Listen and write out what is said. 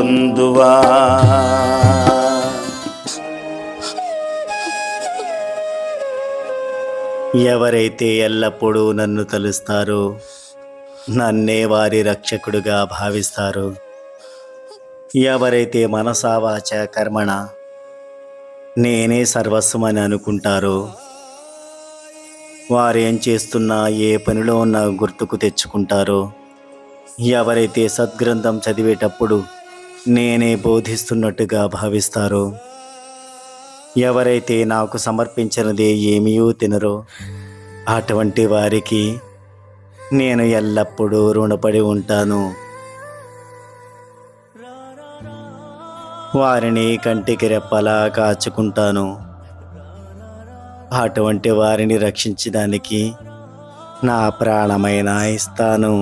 పొందువా. ఎవరైతే ఎల్లప్పుడూ నన్ను తలుస్తారో, నన్నే వారి రక్షకుడుగా భావిస్తారు, ఎవరైతే మనసా వాచ కర్మణ నేనే సర్వస్వమని అనుకుంటారో, వారేం చేస్తున్నా ఏ పనిలో ఉన్న గుర్తుకు తెచ్చుకుంటారో, ఎవరైతే సద్గ్రంథం చదివేటప్పుడు నేనే బోధిస్తున్నట్టుగా భావిస్తారో, ఎవరైతే నాకు సమర్పించినదే ఏమీయూ తినరో, అటువంటి వారికి నేను ఎల్లప్పుడూ రుణపడి ఉంటాను. వారిని కంటికి రెప్పలా కాచుకుంటాను. అటువంటి వారిని రక్షించడానికి నా ప్రాణమైనా ఇస్తాను.